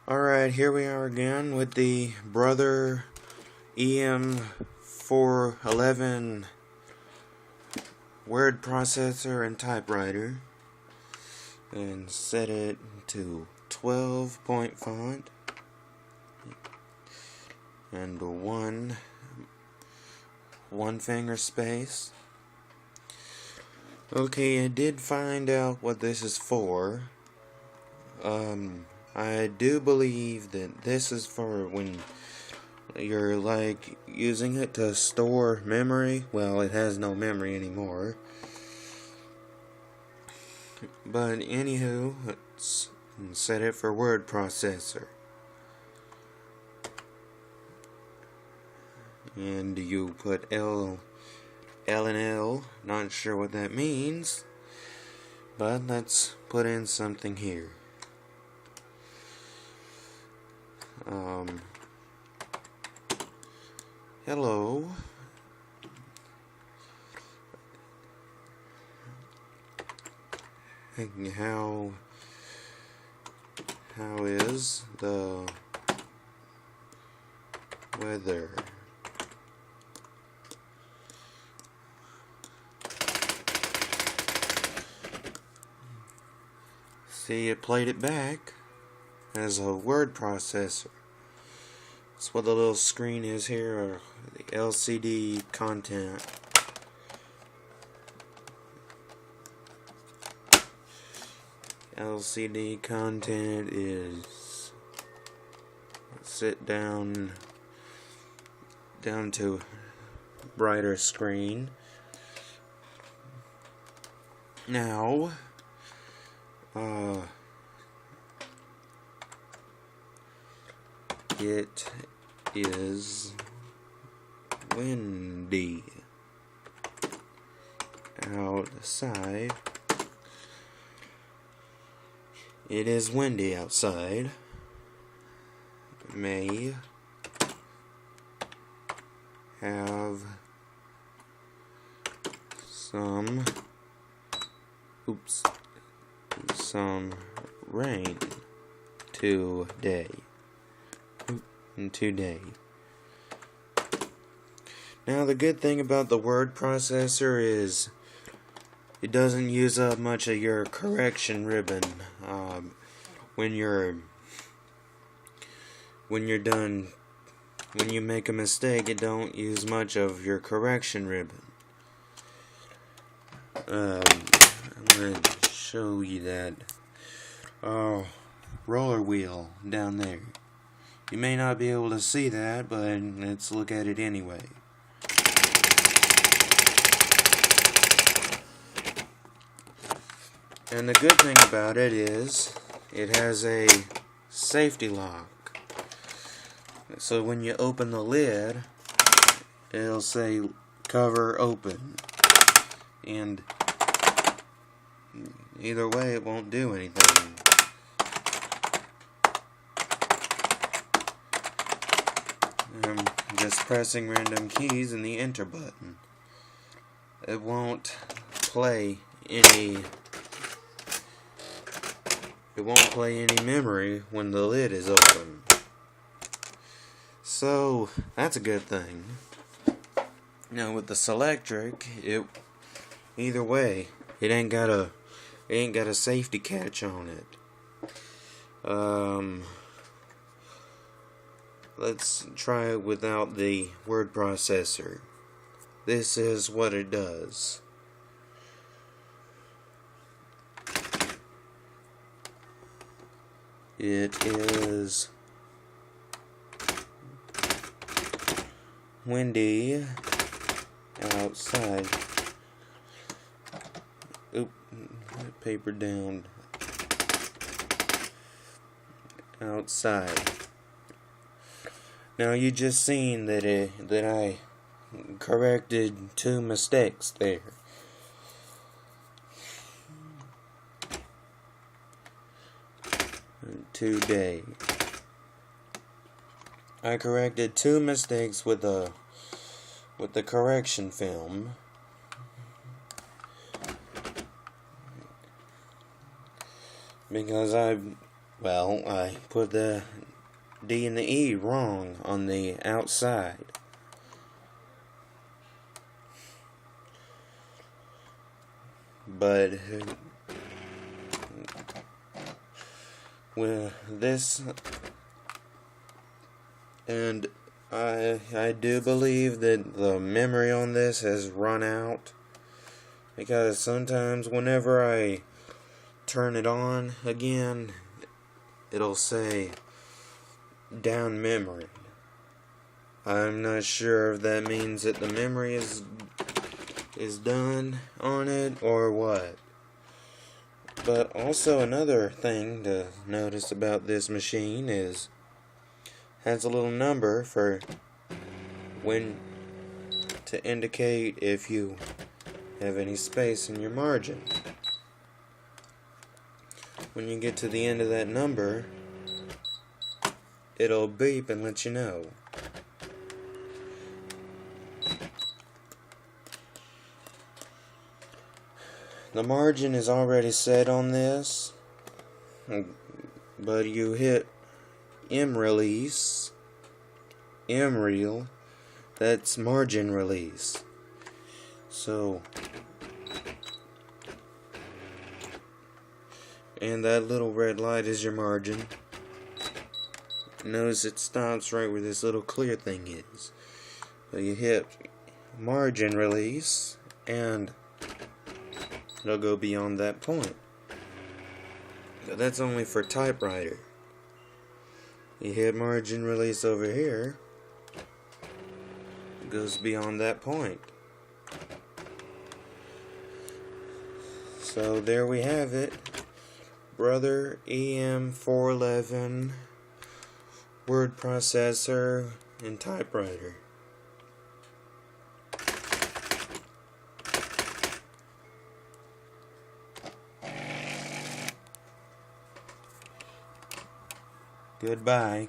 Alright, here we are again with the Brother EM-411 word processor and typewriter, and set it to 12-point font and one finger space. Okay, I did find out what this is for. I do believe that this is for when you're like using it to store memory. Well, it has no memory anymore. But anywho, let's set it for word processor. And you put L and L, not sure what that means, but let's put in something here. Hello. How is the weather? See, it played it back as a word processor. That's what the little screen is here, or the LCD content. LCD content is sit down to brighter screen. Now, it is windy outside. It is windy outside. May have some rain today. Now, the good thing about the word processor is it doesn't use up much of your correction ribbon. When you make a mistake, it don't use much of your correction ribbon. I'm going to show you that roller wheel down there. You may not be able to see that, but let's look at it anyway. And the good thing about it is it has a safety lock. So when you open the lid, it'll say cover open. And either way, it won't do anything. I'm just pressing random keys and the enter button. It won't play any memory when the lid is open. So that's a good thing. Now with the Selectric, either way, it ain't got a safety catch on it. Let's try it without the word processor. This is what it does. It is windy outside. Oop, paper down. Outside. Now you just seen that I corrected 2 mistakes there. Today, I corrected 2 mistakes with the correction film. Because Well, I put the D and the E wrong on the outside. But with this, and I do believe that the memory on this has run out, because sometimes whenever I turn it on again, it'll say down memory. I'm not sure if that means that the memory is done on it or what. But also another thing to notice about this machine is has a little number for when to indicate if you have any space in your margin. When you get to the end of that number, it'll beep and let you know. The margin is already set on this, but you hit M release, M reel, that's margin release. So, and that little red light is your margin. Notice it stops right where this little clear thing is. So you hit margin release and it'll go beyond that point. But that's only for typewriter. You hit margin release over here, it goes beyond that point. So there we have it. Brother EM-411 word processor and typewriter. Goodbye.